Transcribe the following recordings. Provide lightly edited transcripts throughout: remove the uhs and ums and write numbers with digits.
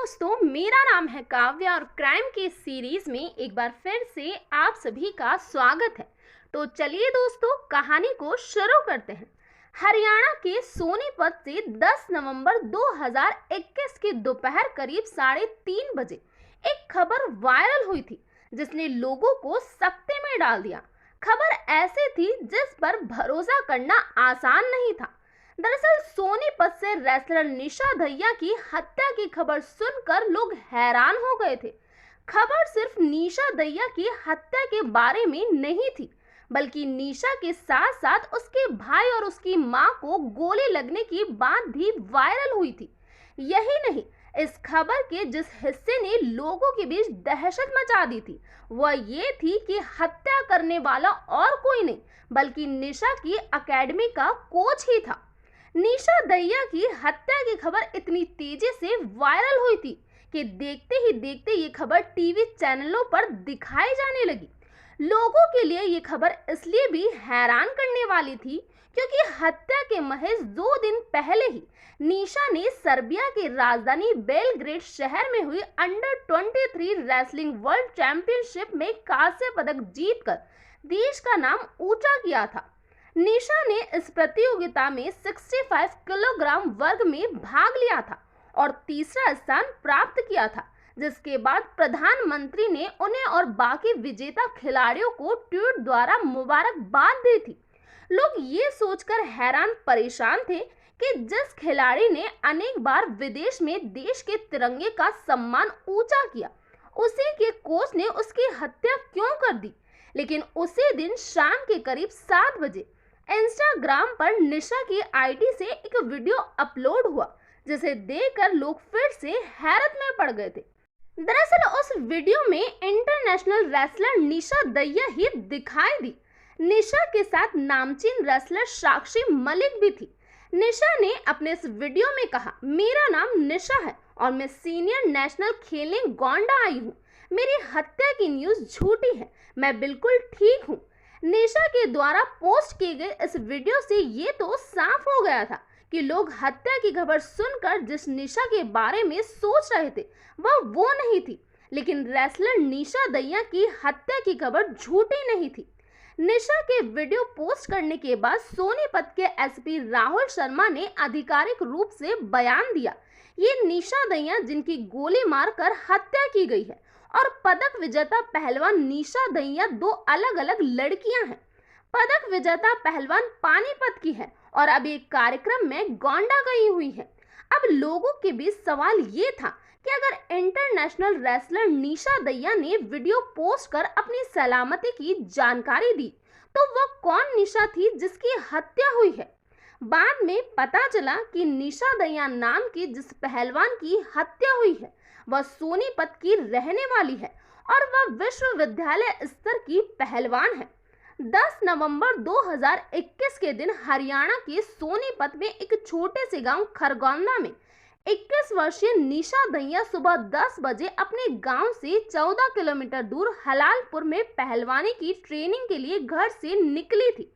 दोस्तों, मेरा नाम है काव्या और क्राइम की सीरीज में एक बार फिर से आप सभी का स्वागत है। तो चलिए दोस्तों, कहानी को शुरू करते हैं। हरियाणा के सोनीपत से 10 नवंबर 2021 की दोपहर करीब 3:30 बजे एक खबर वायरल हुई थी जिसने लोगों को सकते में डाल दिया। खबर ऐसी थी जिस पर भरोसा करना आसान नहीं था। दरअसल सोनीपत से रेसलर निशा दहिया की हत्या की खबर सुनकर लोग हैरान हो गए थे। खबर सिर्फ निशा दहिया की हत्या के बारे में नहीं थी, बल्कि निशा के साथ साथ उसके भाई और उसकी मां को गोली लगने की बात भी वायरल हुई थी। यही नहीं, इस खबर के जिस हिस्से ने लोगों के बीच दहशत मचा दी थी वह ये थी कि हत्या करने वाला और कोई नहीं बल्कि निशा की एकेडमी का कोच ही था। निशा दहिया की हत्या की खबर इतनी तेजी से वायरल हुई थी कि देखते ही देखते ये खबर टीवी चैनलों पर दिखाई जाने लगी। लोगों के लिए ये खबर इसलिए भी हैरान करने वाली थी क्योंकि हत्या के महज 2 दिन पहले ही निशा ने सर्बिया की राजधानी बेलग्रेड शहर में हुई अंडर 23 रेसलिंग वर्ल्ड चैंपियनशिप में कांस्य पदक जीतकर देश का नाम ऊंचा किया था। निशा ने इस प्रतियोगिता में 65 किलोग्राम वर्ग में भाग लिया था और तीसरा स्थान प्राप्त किया था, जिसके बाद प्रधानमंत्री ने उन्हें और बाकी विजेता खिलाड़ियों को ट्वीट द्वारा मुबारकबाद दी थी। लोग ये सोचकर हैरान परेशान थे कि जिस खिलाड़ी ने अनेक बार विदेश में देश के तिरंगे का सम्मान ऊंचा किया, उसी के कोच ने उसकी हत्या क्यों कर दी। लेकिन उसी दिन शाम के करीब 7 बजे इंस्टाग्राम पर निशा की आईडी से एक वीडियो अपलोड हुआ जिसे देखकर लोग फिर से हैरत में पड़ गए थे। दरअसल उस वीडियो में इंटरनेशनल रेसलर निशा दहिया ही दिखाई दी। निशा के साथ नामचीन रेसलर साक्षी मलिक भी थी। निशा ने अपने इस वीडियो में कहा, मेरा नाम निशा है और मैं सीनियर नेशनल खेलने गोंडा आई हूँ। मेरी हत्या की न्यूज झूठी है, मैं बिल्कुल ठीक हूँ। निशा के द्वारा पोस्ट किए गए इस वीडियो से ये तो साफ हो गया था कि लोग हत्या की खबर सुनकर जिस निशा के बारे में सोच रहे थे वह वो नहीं थी, लेकिन रेसलर निशा दहिया की हत्या की खबर झूठी नहीं थी। निशा के वीडियो पोस्ट करने के बाद सोनीपत के एसपी राहुल शर्मा ने आधिकारिक रूप से बयान दिया, ये निशा दहिया जिनकी गोली मारकर हत्या की गई है और पदक विजेता पहलवान निशा दहिया 2 अलग अलग लड़कियां हैं। पदक विजेता पहलवान पानीपत की है और अब एक कार्यक्रम में गोंडा गई हुई है। अब लोगों के बीच सवाल ये था कि अगर इंटरनेशनल रेसलर निशा दहिया ने वीडियो पोस्ट कर अपनी सलामती की जानकारी दी तो वह कौन निशा थी जिसकी हत्या हुई है। बाद में पता चला कि निशा दहिया नाम की जिस पहलवान की हत्या हुई है वह सोनीपत की रहने वाली है और वह विश्वविद्यालय स्तर की पहलवान है। 10 नवंबर 2021 के दिन हरियाणा के सोनीपत में एक छोटे से गांव खरगोंदा में 21 वर्षीय निशा दहिया सुबह 10 बजे अपने गांव से 14 किलोमीटर दूर हलालपुर में पहलवानी की ट्रेनिंग के लिए घर से निकली थी।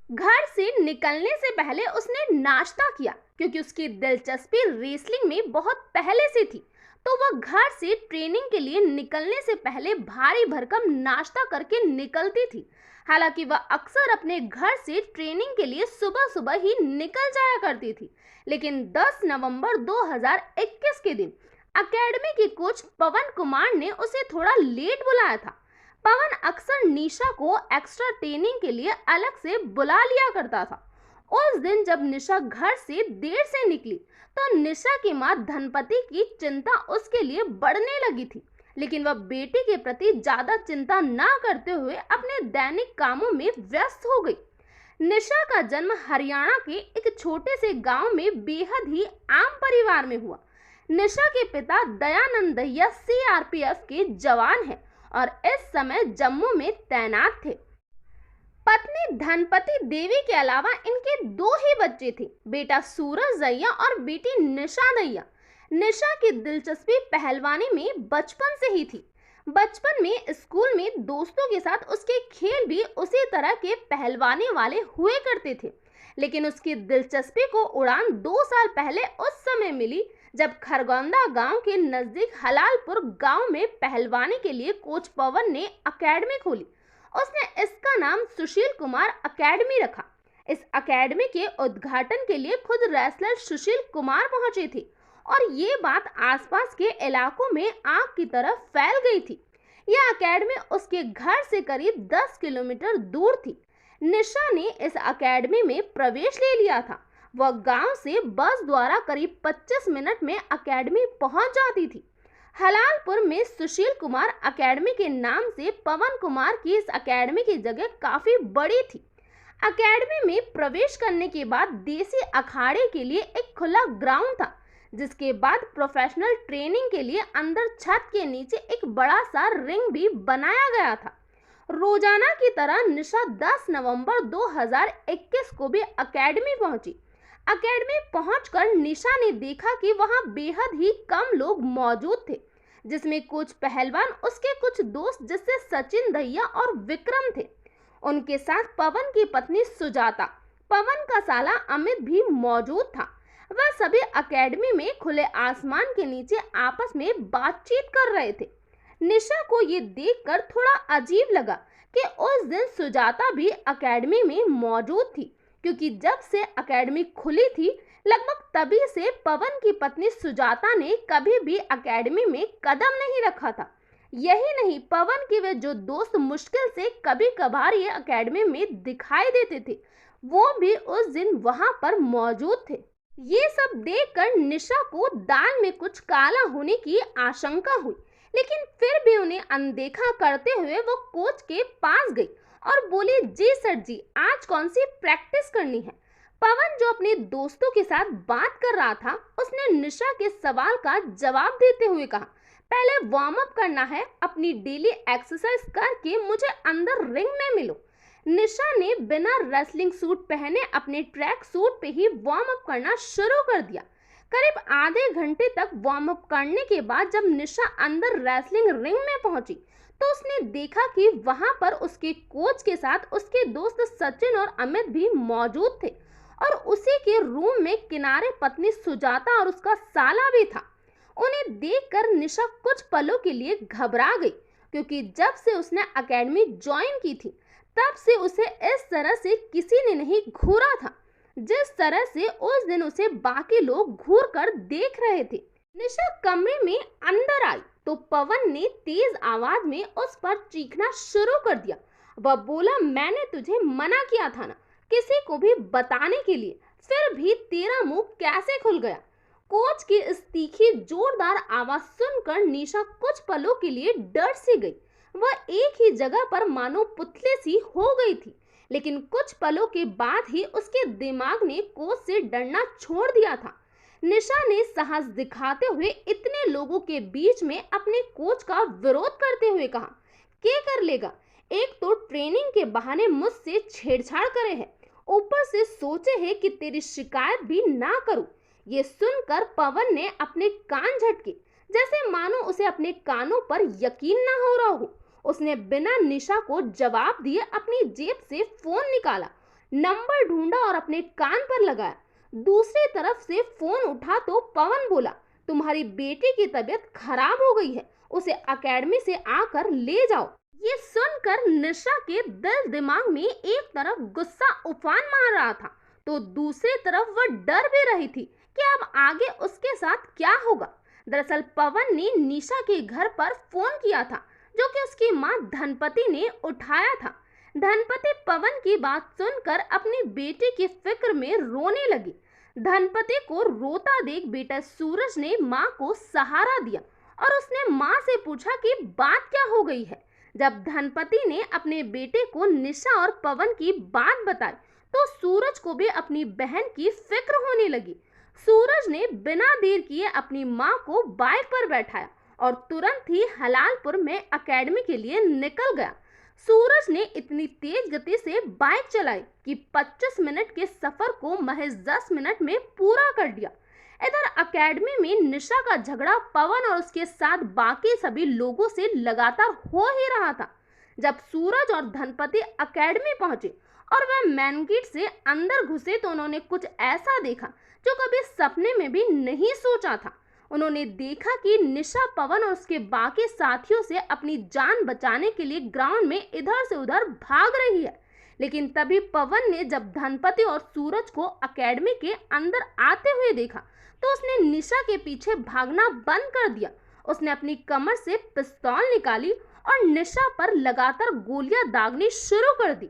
घर से निकलने से पहले उसने नाश्ता किया क्योंकि उसकी दिलचस्पी रेसलिंग में बहुत पहले से थी, तो वह घर से ट्रेनिंग के लिए निकलने से पहले भारी भरकम नाश्ता करके निकलती थी। हालांकि वह अक्सर अपने घर से ट्रेनिंग के लिए सुबह सुबह ही निकल जाया करती थी, लेकिन 10 नवंबर 2021 के दिन एकेडमी के कोच पवन कुमार ने उसे थोड़ा लेट बुलाया था। पवन अक्सर निशा को एक्स्ट्रा ट्रेनिंग के लिए अलग से बुला लिया करता था। उस दिन जब निशा घर से देर से निकली तो निशा की मां धनपति की चिंता उसके लिए बढ़ने लगी थी, लेकिन वह बेटी के प्रति ज्यादा चिंता ना करते हुए अपने दैनिक कामों में व्यस्त हो गई। निशा का जन्म हरियाणा के एक छोटे से गांव में बेहद ही आम परिवार में हुआ। निशा के पिता दयानंद दहिया सीआरपीएफ के जवान हैं और इस समय जम्मू में तैनात थे। पत्नी धनपति देवी के अलावा इनके 2 ही बच्चे थे, बेटा सूरज दहिया और बेटी निशा दहिया। निशा की दिलचस्पी पहलवानी में बचपन से ही थी। बचपन में स्कूल में दोस्तों के साथ उसके खेल भी उसी तरह के पहलवानी वाले हुए करते थे, लेकिन उसकी दिलचस्पी को उड़ान 2 साल पहले उस समय मिली जब खरगोंदा गांव के नजदीक हलालपुर गांव में पहलवानी के लिए कोच पवन ने अकेडमी खोली। उसने इसका नाम सुशील कुमार अकेडमी रखा। इस अकेडमी के उद्घाटन के लिए खुद रेसलर सुशील कुमार पहुंचे थे और ये बात आसपास के इलाकों में आग की तरह फैल गई थी। यह अकेडमी उसके घर से करीब 10 किलोमीटर दूर थी। निशा ने इस अकेडमी में प्रवेश ले लिया था। वह गांव से बस द्वारा करीब 25 मिनट में अकेडमी पहुंच जाती थी। हलालपुर में सुशील कुमार अकेडमी के नाम से पवन कुमार की इस अकेडमी की जगह काफी बड़ी थी। अकेडमी में प्रवेश करने के बाद देसी अखाड़े के लिए एक खुला ग्राउंड था, जिसके बाद प्रोफेशनल ट्रेनिंग के लिए अंदर छत के नीचे एक बड़ा सा रिंग भी बनाया गया था। रोजाना की तरह निशा 10 नवंबर 2021 को भी अकेडमी पहुंची। अकेडमी पहुंचकर निशा ने देखा कि वहां बेहद ही कम लोग मौजूद थे, जिसमें कुछ पहलवान, उसके कुछ दोस्त जिससे सचिन दहिया और विक्रम थे। उनके साथ पवन की पत्नी सुजाता, पवन का साला अमित भी मौजूद था। वह सभी अकेडमी में खुले आसमान के नीचे आपस में बातचीत कर रहे थे। निशा को ये देखकर थोड़ा अजीब लगा कि उस दिन सुजाता भी अकेडमी में मौजूद थी, क्योंकि जब से अकेडमी खुली थी लगभग तभी से पवन की पत्नी सुजाता ने कभी भी अकेडमी में कदम नहीं रखा था। यही नहीं, पवन के वे जो दोस्त मुश्किल से कभी कभार ये अकेडमी में दिखाई देते थे, वो भी उस दिन वहां पर मौजूद थे। ये सब देखकर निशा को दाल में कुछ काला होने की आशंका हुई, लेकिन फिर भी उन्हें अनदेखा करते हुए वो कोच के पास गई और बोली, जी सर जी, आज कौन सी प्रैक्टिस करनी है। पवन जो अपने दोस्तों के साथ बात कर रहा था, उसने निशा के सवाल का जवाब देते हुए कहा, पहले वार्म अप करना है, अपनी डेली एक्सरसाइज करके मुझे अंदर रिंग में मिलो। निशा ने बिना रेसलिंग सूट पहने अपने ट्रैक सूट पे ही वार्म अप करना शुरू कर दिया। करीब आधे घंटे तक वार्म अप करने के बाद जब निशा अंदर रेसलिंग रिंग में पहुंची तो उसने देखा कि वहां पर उसके कोच के साथ उसके दोस्त सचिन और अमित भी मौजूद थे और उसी के रूम में किनारे पत्नी सुजाता और उसका साला भी था। उन्हें देखकर निशा कुछ पलों के लिए घबरा गई, क्योंकि जब से उसने एकेडमी ज्वाइन की थी तब से उसे इस तरह से किसी ने नहीं घूरा था, जिस तरह से उस दिन उसे बाकी लोग घूर कर देख रहे थे। निशा कमरे में अंदर आई तो पवन ने तेज आवाज में उस पर चीखना शुरू कर दिया। वह बोला, मैंने तुझे मना किया था ना किसी को भी बताने के लिए, फिर भी तेरा मुंह कैसे खुल गया। कोच की इस तीखी जोरदार आवाज सुनकर निशा कुछ पलों के लिए डर सी गई। वह एक ही जगह पर मानो पुतले सी हो गई थी, लेकिन कुछ पलों के बाद ही उसके दिमाग ने कोच से डरना छोड़ दिया था। निशा ने साहस दिखाते हुए इतने लोगों के बीच में अपने कोच का विरोध करते हुए कहा, क्या कर लेगा, एक तो ट्रेनिंग के बहाने मुझसे छेड़छाड़ करे है, ऊपर से सोचे है कि तेरी शिकायत भी ना करूं। ये सुनकर पवन ने अपने कान झटके, जैसे मानो उसे अपने कानों पर यकीन ना हो रहा हो। उसने बिना निशा को जवाब दिए अपनी जेब से फोन निकाला, नंबर ढूंढा और अपने कान पर लगाया। दूसरी तरफ से फोन उठा तो पवन बोला, तुम्हारी बेटी की तबीयत खराब हो गई है, उसे एकेडमी से आकर ले जाओ। ये सुनकर निशा के दिल दिमाग में एक तरफ गुस्सा उफान मार रहा था तो दूसरी तरफ वह डर भी रही थी कि अब आगे उसके साथ क्या होगा। दरअसल पवन ने निशा के घर पर फोन किया था, जो कि उसकी मां धनपति ने उठाया था। धनपति पवन की बात सुनकर अपनी बेटी की फिक्र में रोने लगी। धनपति को रोता देख बेटा सूरज ने मां को सहारा दिया और उसने मां से पूछा कि बात क्या हो गई है। जब धनपति ने अपने बेटे को निशा और पवन की बात बताई तो सूरज को भी अपनी बहन की फिक्र होने लगी। सूरज ने बिना देर किए अपनी मां को बाइक पर बैठाया और तुरंत ही हलालपुर में एकेडमी के लिए निकल गया। सूरज ने इतनी तेज गति से बाइक चलाई कि 25 मिनट के सफर को महज 10 मिनट में पूरा कर दिया। इधर एकेडमी में निशा का झगड़ा पवन और उसके साथ बाकी सभी लोगों से लगातार हो ही रहा था। जब सूरज और धनपति एकेडमी पहुंचे और वह मेन गेट से अंदर घुसे तो उन्होंने कुछ ऐसा देखा जो कभी सपने में भी नहीं सोचा था। उन्होंने देखा कि निशा पवन और उसके बाकी साथियों से अपनी जान बचाने के लिए ग्राउंड में इधर से उधर भाग रही है। लेकिन तभी पवन ने जब धनपति और सूरज को एकेडमी के अंदर आते हुए देखा तो उसने निशा के पीछे भागना बंद कर दिया। उसने अपनी कमर से पिस्तौल निकाली और निशा पर लगातार गोलियां दागनी शुरू कर दी।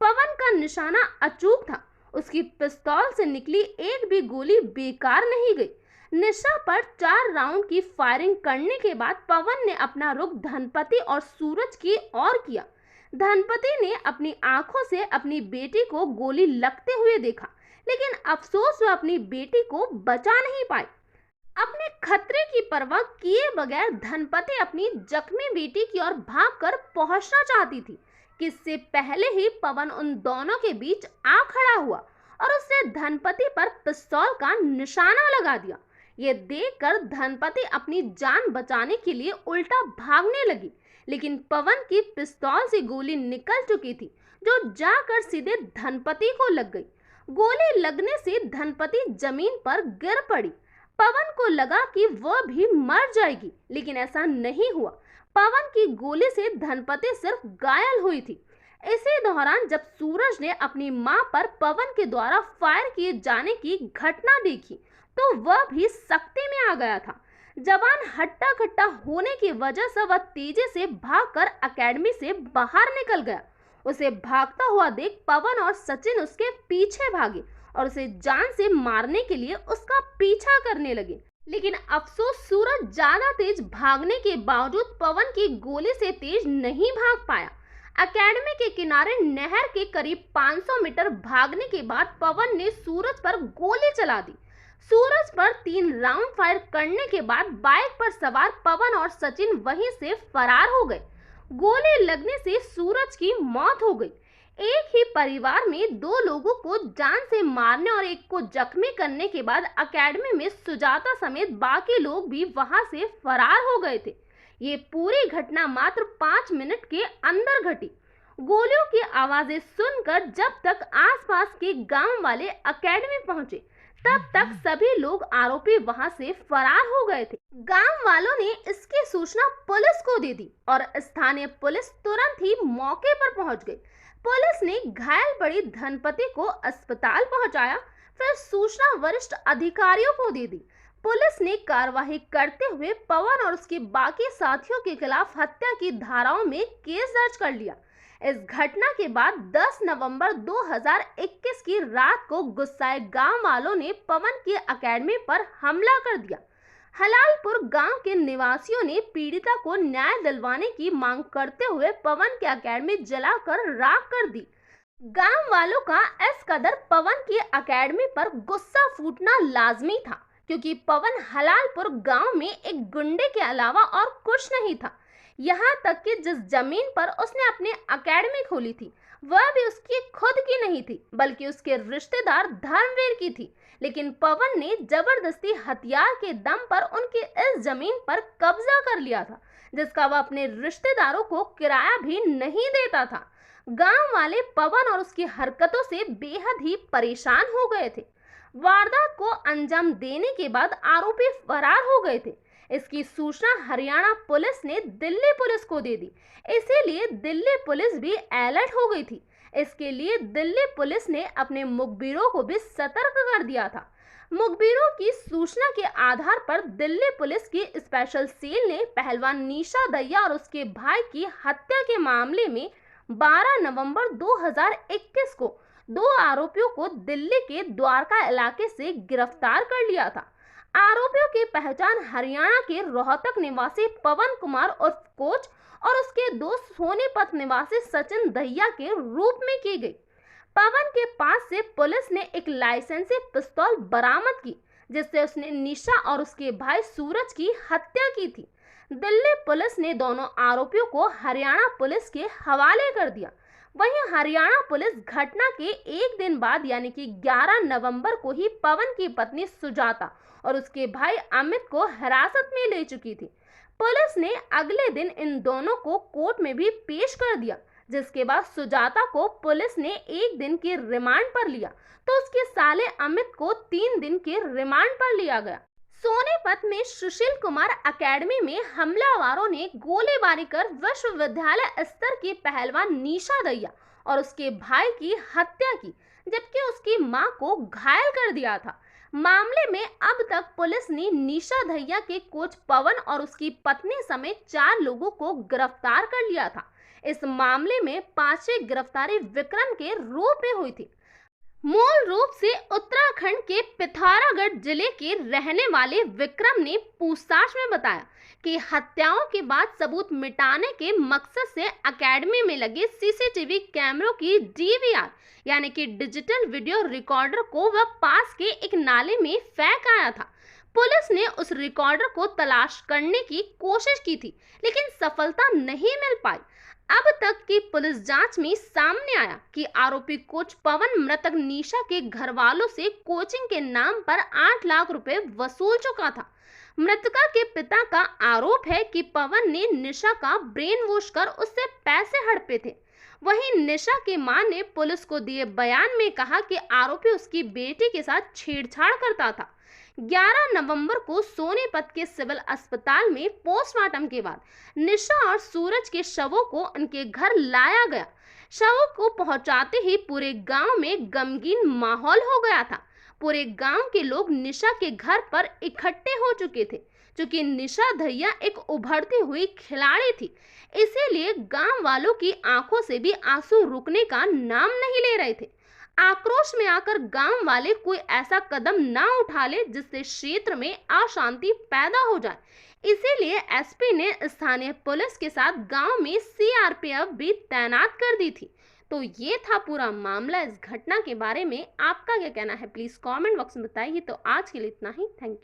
पवन का निशाना अचूक था। उसकी पिस्तौल से निकली एक भी गोली बेकार नहीं गई। निशा पर 4 राउंड की फायरिंग करने के बाद पवन ने अपना रुख धनपति और सूरज की ओर किया। धनपति ने अपनी आंखों से अपनी बेटी को गोली लगते हुए देखा, लेकिन अफसोस वह अपनी बेटी को बचा नहीं पाई। अपने खतरे की परवाह किए बगैर धनपति अपनी जख्मी बेटी की ओर भागकर पहुंचना चाहती थी कि इससे पहले ही पवन उन दोनों के बीच आ खड़ा हुआ और उसने धनपति पर पिस्तौल का निशाना लगा दिया। ये देखकर धनपति अपनी जान बचाने के लिए उल्टा भागने लगी, लेकिन पवन की पिस्तौल से गोली निकल चुकी थी जो जाकर सीधे धनपति को लग गई। गोली लगने से धनपति जमीन पर गिर पड़ी। पवन को लगा कि वह भी मर जाएगी, लेकिन ऐसा नहीं हुआ। पवन की गोली से धनपति सिर्फ घायल हुई थी। इसी दौरान जब सूरज ने अपनी मां पर पवन के द्वारा फायर किए जाने की घटना देखी तो वह भी सख्ती में आ गया था। जवान हट्टा कट्टा होने की वजह से वह तेजी से भागकर एकेडमी से बाहर निकल गया। उसे भागता हुआ देख पवन और सचिन उसके पीछे भागे और उसे जान से मारने के लिए उसका पीछा करने लगे। लेकिन अफसोस सूरज ज्यादा तेज भागने के बावजूद पवन की गोली से तेज नहीं भाग पाया। एकेडमी के किनारे नहर के करीब 500 मीटर भागने के बाद पवन ने सूरज पर गोली चला दी। सूरज पर 3 राउंड फायर करने के बाद बाइक पर सवार पवन और सचिन वहीं से फरार हो गए। गोली लगने से सूरज की मौत हो गई। एक ही परिवार में 2 लोगों को जान से मारने और एक को जख्मी करने के बाद एकेडमी में सुजाता समेत बाकी लोग भी वहां से फरार हो गए थे। ये पूरी घटना मात्र 5 मिनट के अंदर घटी। गोलियों की आवाजें सुनकर जब तक आसपास के गांव वाले एकेडमी पहुंचे तब तक सभी लोग आरोपी वहां से फरार हो गए थे। गांव वालों ने इसकी सूचना पुलिस को दे दी और स्थानीय पुलिस तुरंत ही मौके पर पहुंच गई। पुलिस ने घायल पड़ी धनपति को अस्पताल पहुंचाया, फिर सूचना वरिष्ठ अधिकारियों को दे दी। पुलिस ने कार्रवाई करते हुए पवन और उसके बाकी साथियों के खिलाफ हत्या की धाराओं में केस दर्ज कर लिया। इस घटना के बाद 10 नवंबर 2021 की रात को गुस्साए गांव वालों ने पवन की एकेडमी पर हमला कर दिया। हलालपुर गांव के निवासियों ने पीड़िता को न्याय दिलवाने की मांग करते हुए पवन की एकेडमी जलाकर राख कर दी। गांव वालों का इस कदर पवन की एकेडमी पर गुस्सा फूटना लाजमी था, क्योंकि पवन हलालपुर गांव में एक गुंडे के अलावा और कुछ नहीं था। यहाँ तक कि जिस जमीन पर उसने अपनी एकेडमी खोली थी वह भी उसकी खुद की नहीं थी, बल्कि उसके रिश्तेदार धर्मवीर की थी। लेकिन पवन ने जबरदस्ती हथियार के दम पर उनकी इस जमीन पर कब्जा कर लिया था, जिसका वह अपने रिश्तेदारों को किराया भी नहीं देता था। गांव वाले पवन और उसकी हरकतों से बेहद ही परेशान हो गए थे। वारदात को अंजाम देने के बाद आरोपी फरार हो गए थे। इसकी सूचना हरियाणा पुलिस ने दिल्ली पुलिस को दे दी, इसीलिए दिल्ली पुलिस भी अलर्ट हो गई थी। इसके लिए दिल्ली पुलिस ने अपने मुखबिरों को भी सतर्क कर दिया था। मुखबिरों की सूचना के आधार पर दिल्ली पुलिस की स्पेशल सेल ने पहलवान निशा दहिया और उसके भाई की हत्या के मामले में 12 नवंबर 2021 को 2 आरोपियों को दिल्ली के द्वारका इलाके से गिरफ्तार कर लिया था। आरोपियों की पहचान हरियाणा के रोहतक निवासी पवन कुमार उर्फ कोच और उसके दोस्त सोनीपत निवासी सचिन दहिया के रूप में की गई। पवन के पास से पुलिस ने एक लाइसेंसी पिस्तौल बरामद की, जिससे उसने निशा और उसके भाई सूरज की हत्या की थी। दिल्ली पुलिस ने दोनों आरोपियों को हरियाणा पुलिस के हवाले कर दिया। वहीं हरियाणा पुलिस घटना के एक दिन बाद यानी कि 11 नवंबर को ही पवन की पत्नी सुजाता और उसके भाई अमित को हिरासत में ले चुकी थी। पुलिस ने अगले दिन इन दोनों को कोर्ट में भी पेश कर दिया, जिसके बाद सुजाता को पुलिस ने 1 दिन के रिमांड पर लिया, तो उसके साले अमित को 3 दिन के रिमांड पर लिया गया। सोनीपत में सुशील कुमार एकेडमी में हमलावरों ने गोलीबारी कर विश्वविद्यालय स्तर की पहलवान निशा दहिया और उसके भाई की हत्या की, जबकि उसकी मां को घायल कर दिया था। मामले में अब तक पुलिस ने निशा दहिया के कोच पवन और उसकी पत्नी समेत 4 लोगों को गिरफ्तार कर लिया था। इस मामले में 5वीं गिरफ्तारी विक्रम के रूप में हुई थी। मूल रूप से उत्तराखंड के पिथौरागढ़ जिले के रहने वाले विक्रम ने पूछताछ में बताया कि हत्याओं के बाद सबूत मिटाने के मकसद से एकेडमी में लगे सीसीटीवी कैमरों की डीवीआर यानी कि डिजिटल वीडियो रिकॉर्डर को वह पास के एक नाले में फेंक आया था। पुलिस ने उस रिकॉर्डर को तलाश करने की कोशिश की थी, लेकिन सफलता नहीं मिल पाई। अब तक की पुलिस जांच में सामने आया कि आरोपी कोच पवन मृतक निशा के घर वालों से कोचिंग के नाम पर 8 लाख रुपए वसूल चुका था। मृतका के पिता का आरोप है कि पवन ने निशा का ब्रेन वॉश कर उससे पैसे हड़पे थे। वहीं निशा की मां ने पुलिस को दिए बयान में कहा कि आरोपी उसकी बेटी के साथ छेड़छाड़ करता था। 11 नवंबर को सोनीपत के सिविल अस्पताल में पोस्टमार्टम के बाद निशा और सूरज के शवों को उनके घर लाया गया। शवों को पहुंचाते ही पूरे गांव में गमगीन माहौल हो गया था। पूरे गांव के लोग निशा के घर पर इकट्ठे हो चुके थे, क्योंकि निशा दहिया एक उभरती हुई खिलाड़ी थी। इसीलिए गांव वालों की आंखों से भी आंसू रुकने का नाम नहीं ले रहे थे। आक्रोश में आकर गांव वाले कोई ऐसा कदम ना उठा ले जिससे क्षेत्र में अशांति पैदा हो जाए। इसीलिए एसपी ने स्थानीय पुलिस के साथ गांव में सीआरपीएफ भी तैनात कर दी थी। तो ये था पूरा मामला। इस घटना के बारे में आपका क्या कहना है, प्लीज कमेंट बॉक्स में बताइए। तो आज के लिए इतना ही। Thank you.